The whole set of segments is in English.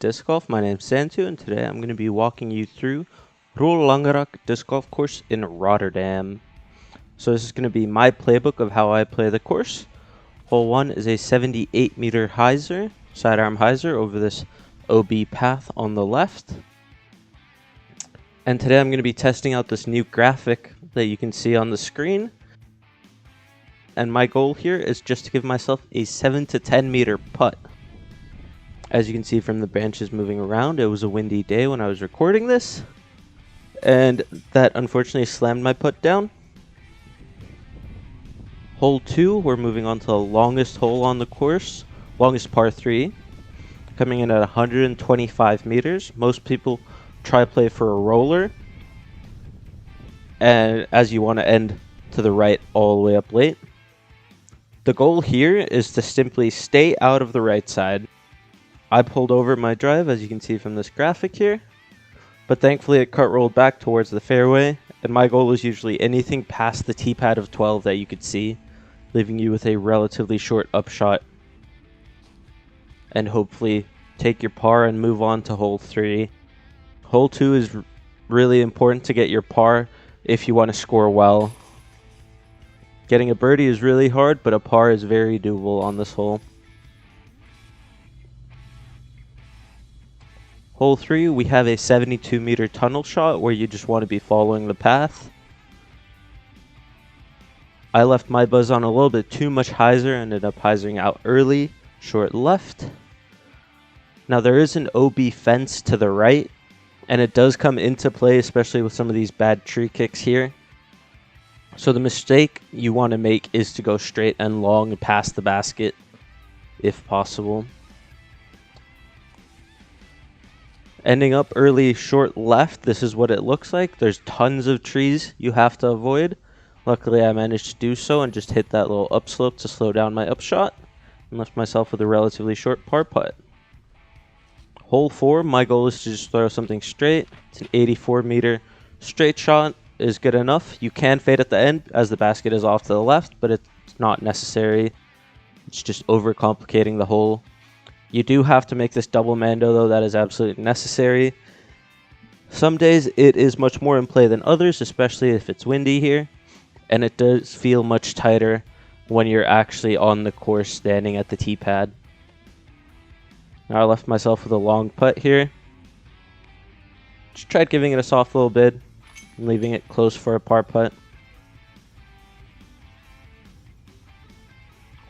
Disc Golf. My name's Santu, and today I'm going to be walking you through Roel Langerak Disc Golf Course in Rotterdam. So this is going to be my playbook of how I play the course. Hole 1 is a 78-meter hyzer, sidearm hyzer over this OB path on the left. And today I'm going to be testing out this new graphic that you can see on the screen. And my goal here is just to give myself a 7 to 10 meter putt. As you can see from the branches moving around, it was a windy day when I was recording this, and that unfortunately slammed my putt down. Hole 2, we're moving on to the longest hole on the course, longest par 3, coming in at 125 meters. Most people try play for a roller, and as you want to end to the right all the way up late. The goal here is to simply stay out of the right side. I pulled over my drive, as you can see from this graphic here, but thankfully it cut rolled back towards the fairway, and my goal is usually anything past the tee pad of 12 that you could see, leaving you with a relatively short upshot, and hopefully take your par and move on to hole 3. Hole 2 is really important to get your par if you want to score well. Getting a birdie is really hard, but a par is very doable on this hole. Hole 3, we have a 72-meter tunnel shot where you just want to be following the path. I left my buzz on a little bit too much hyzer, ended up hyzering out early, short left. Now there is an OB fence to the right, and it does come into play, especially with some of these bad tree kicks here. So the mistake you want to make is to go straight and long past the basket, if possible. Ending up early short left, this is what it looks like. There's tons of trees you have to avoid. Luckily I managed to do so and just hit that little upslope to slow down my upshot and left myself with a relatively short par putt. Hole 4, my goal is to just throw something straight. It's an 84-meter straight shot is good enough. You can fade at the end as the basket is off to the left, but it's not necessary. It's just overcomplicating the hole. You do have to make this double mando though, that is absolutely necessary. Some days it is much more in play than others, especially if it's windy here. And it does feel much tighter when you're actually on the course standing at the tee pad. Now I left myself with a long putt here. Just tried giving it a soft little bid and leaving it close for a par putt.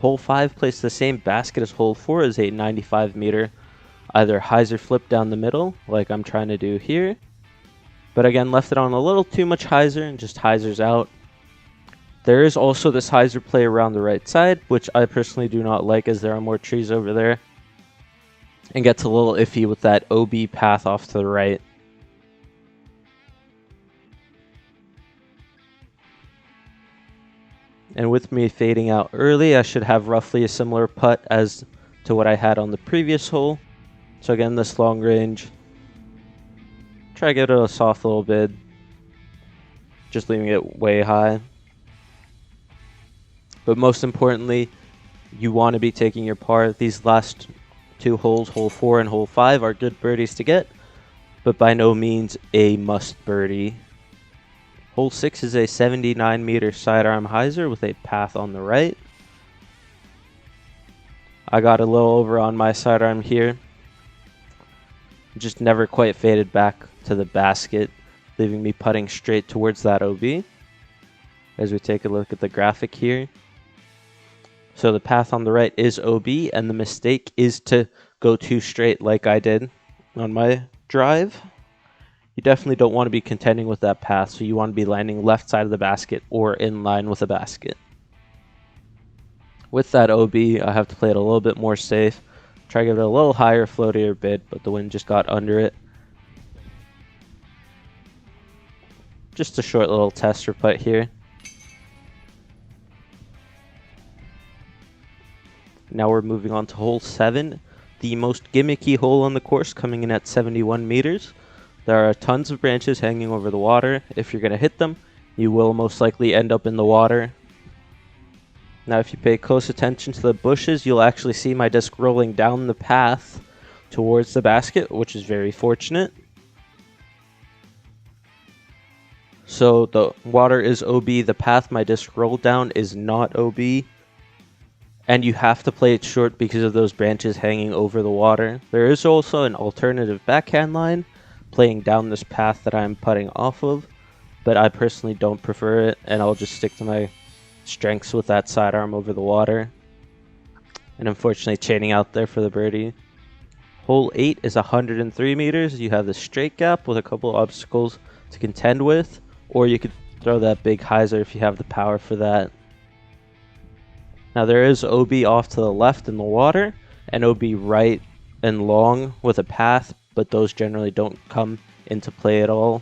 Hole 5 placed the same basket as hole 4 as a 95-meter, either hyzer flip down the middle, like I'm trying to do here. But again, left it on a little too much hyzer and just hyzers out. There is also this hyzer play around the right side, which I personally do not like as there are more trees over there. And gets a little iffy with that OB path off to the right. And with me fading out early, I should have roughly a similar putt as to what I had on the previous hole. So again, this long range. Try to get it a soft little bit. Just leaving it way high. But most importantly, you want to be taking your par. These last two holes, hole 4 and hole 5, are good birdies to get, but by no means a must birdie. Hole 6 is a 79-meter sidearm hyzer with a path on the right. I got a little over on my sidearm here. Just never quite faded back to the basket, leaving me putting straight towards that OB. As we take a look at the graphic here. So the path on the right is OB, and the mistake is to go too straight like I did on my drive. You definitely don't want to be contending with that path, so you want to be landing left side of the basket or in line with the basket. With that OB, I have to play it a little bit more safe. Try to give it a little higher floatier bid, but the wind just got under it. Just a short little tester putt here. Now we're moving on to hole 7, the most gimmicky hole on the course, coming in at 71 meters. There are tons of branches hanging over the water. If you're going to hit them, you will most likely end up in the water. Now if you pay close attention to the bushes, you'll actually see my disc rolling down the path towards the basket, which is very fortunate. So the water is OB, the path my disc rolled down is not OB. And you have to play it short because of those branches hanging over the water. There is also an alternative backhand line playing down this path that I'm putting off of, but I personally don't prefer it, and I'll just stick to my strengths with that sidearm over the water. And unfortunately chaining out there for the birdie. Hole 8 is 103 meters. You have the straight gap with a couple obstacles to contend with, or you could throw that big hyzer if you have the power for that. Now there is OB off to the left in the water, and OB right and long with a path, but those generally don't come into play at all.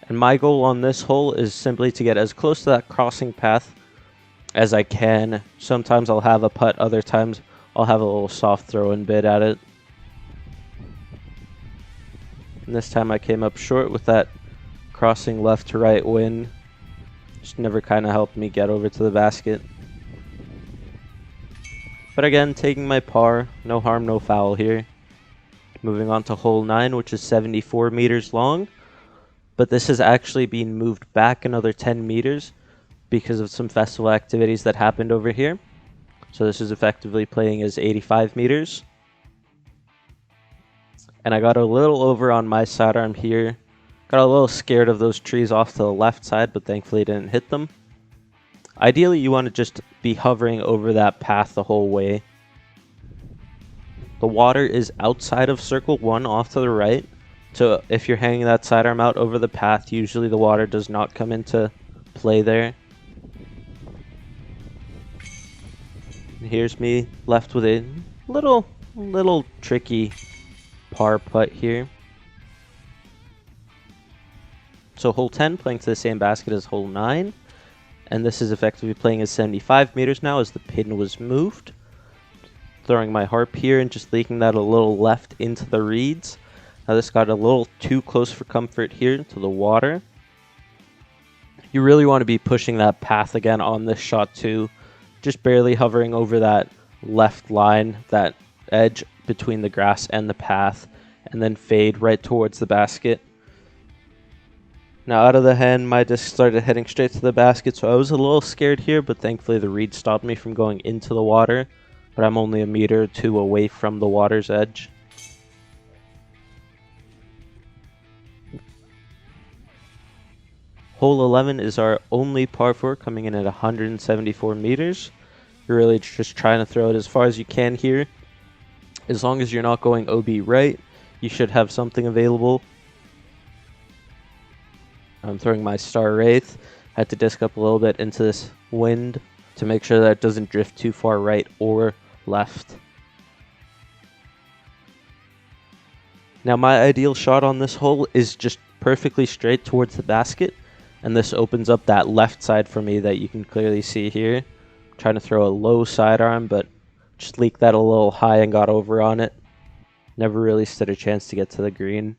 And my goal on this hole is simply to get as close to that crossing path as I can. Sometimes I'll have a putt, other times I'll have a little soft throw-in bit at it. And this time I came up short with that crossing left to right wind. Just never kind of helped me get over to the basket. But again, taking my par, no harm, no foul here. Moving on to hole 9, which is 74 meters long. But this has actually been moved back another 10 meters because of some festival activities that happened over here. So this is effectively playing as 85 meters. And I got a little over on my sidearm here. Got a little scared of those trees off to the left side, but thankfully didn't hit them. Ideally, you want to just be hovering over that path the whole way. The water is outside of circle 1 off to the right. So if you're hanging that sidearm out over the path, usually the water does not come into play there. And here's me left with a little tricky par putt here. So hole 10 playing to the same basket as hole 9. And this is effectively playing as 75 meters now as the pin was moved. Throwing my harp here and just leaking that a little left into the reeds. Now this got a little too close for comfort here to the water. You really want to be pushing that path again on this shot too. Just barely hovering over that left line, that edge between the grass and the path. And then fade right towards the basket. Now out of the hand, my disc started heading straight to the basket, so I was a little scared here, but thankfully the reed stopped me from going into the water. But I'm only a meter or two away from the water's edge. Hole 11 is our only par 4, coming in at 174 meters. You're really just trying to throw it as far as you can here. As long as you're not going OB right, you should have something available. I'm throwing my Star Wraith. Had to disc up a little bit into this wind to make sure that it doesn't drift too far right or left. Now my ideal shot on this hole is just perfectly straight towards the basket, and this opens up that left side for me that you can clearly see here. I'm trying to throw a low sidearm, but just leaked that a little high and got over on it. Never really stood a chance to get to the green.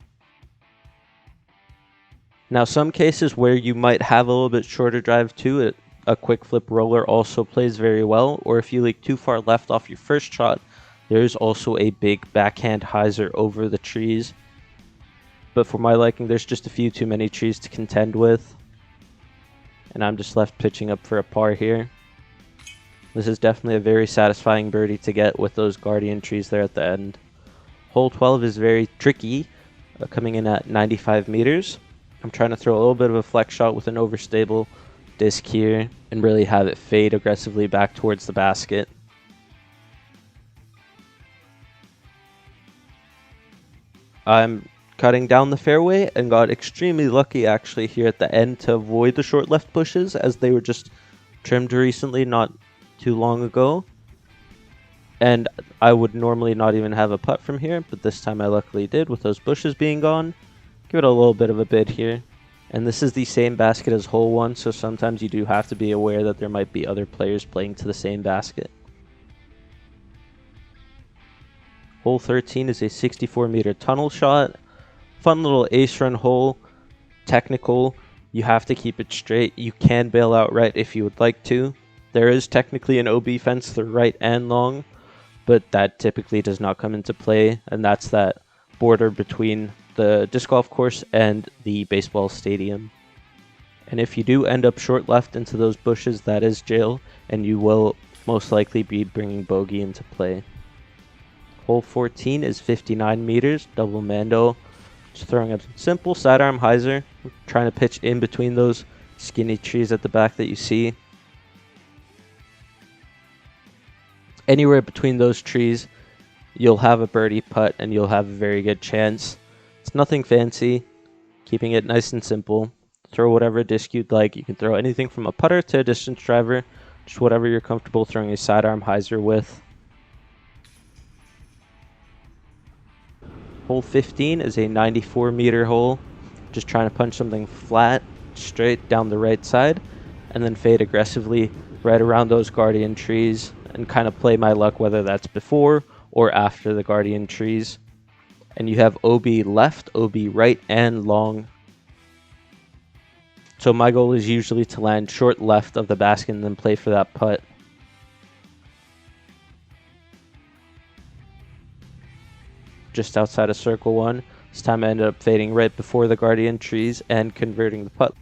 Now some cases where you might have a little bit shorter drive to it, a quick flip roller also plays very well, or if you leak too far left off your first shot, there's also a big backhand hyzer over the trees. But for my liking, there's just a few too many trees to contend with. And I'm just left pitching up for a par here. This is definitely a very satisfying birdie to get with those guardian trees there at the end. Hole 12 is very tricky, coming in at 95 meters. I'm trying to throw a little bit of a flex shot with an overstable disc here and really have it fade aggressively back towards the basket. I'm cutting down the fairway and got extremely lucky actually here at the end to avoid the short left bushes, as they were just trimmed recently, not too long ago. And I would normally not even have a putt from here, but this time I luckily did with those bushes being gone. Give it a little bit of a bid here. And this is the same basket as hole 1, so sometimes you do have to be aware that there might be other players playing to the same basket. Hole 13 is a 64-meter tunnel shot. Fun little ace run hole. Technical. You have to keep it straight. You can bail out right if you would like to. There is technically an OB fence to the right and long, but that typically does not come into play, and that's that border between the disc golf course and the baseball stadium. And if you do end up short left into those bushes, that is jail, and you will most likely be bringing bogey into play. Hole 14 is 59 meters, double mando. Just throwing a simple sidearm hyzer, trying to pitch in between those skinny trees at the back that you see. Anywhere between those trees, you'll have a birdie putt and you'll have a very good chance. It's nothing fancy, keeping it nice and simple. Throw whatever disc you'd like. You can throw anything from a putter to a distance driver, just whatever you're comfortable throwing a sidearm hyzer with. Hole 15 is a 94-meter hole. Just trying to punch something flat, straight down the right side, and then fade aggressively right around those guardian trees and kind of play my luck, whether that's before or after the guardian trees. And you have OB left, OB right, and long. So my goal is usually to land short left of the basket and then play for that putt. Just outside of circle 1. This time I ended up fading right before the guardian trees and converting the putt.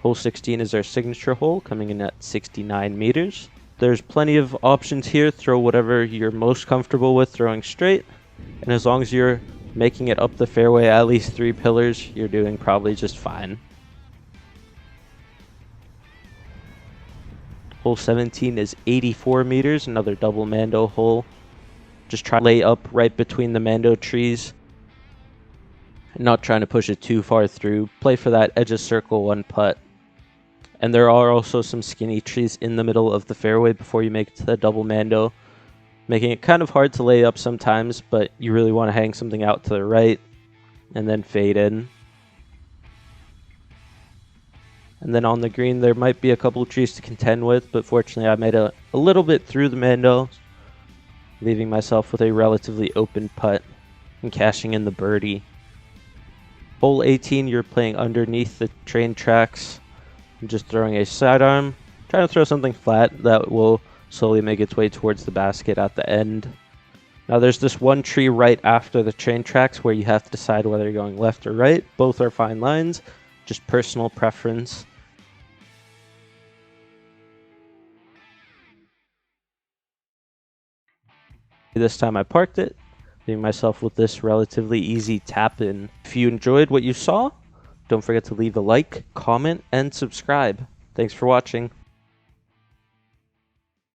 Hole 16 is our signature hole, coming in at 69 meters. There's plenty of options here. Throw whatever you're most comfortable with throwing straight. And as long as you're making it up the fairway at least 3 pillars, you're doing probably just fine. Hole 17 is 84 meters, another double mando hole. Just try to lay up right between the mando trees. Not trying to push it too far through. Play for that edge of circle 1 putt. And there are also some skinny trees in the middle of the fairway before you make it to the double mando, making it kind of hard to lay up sometimes, but you really want to hang something out to the right and then fade in. And then on the green there might be a couple of trees to contend with, but fortunately I made a little bit through the mando, leaving myself with a relatively open putt and cashing in the birdie. Hole 18, you're playing underneath the train tracks. I'm just throwing a sidearm, trying to throw something flat that will slowly make its way towards the basket at the end. Now there's this one tree right after the train tracks where you have to decide whether you're going left or right. Both are fine lines, just personal preference. This time I parked it, leaving myself with this relatively easy tap in. If you enjoyed what you saw, don't forget to leave a like, comment, and subscribe. Thanks for watching.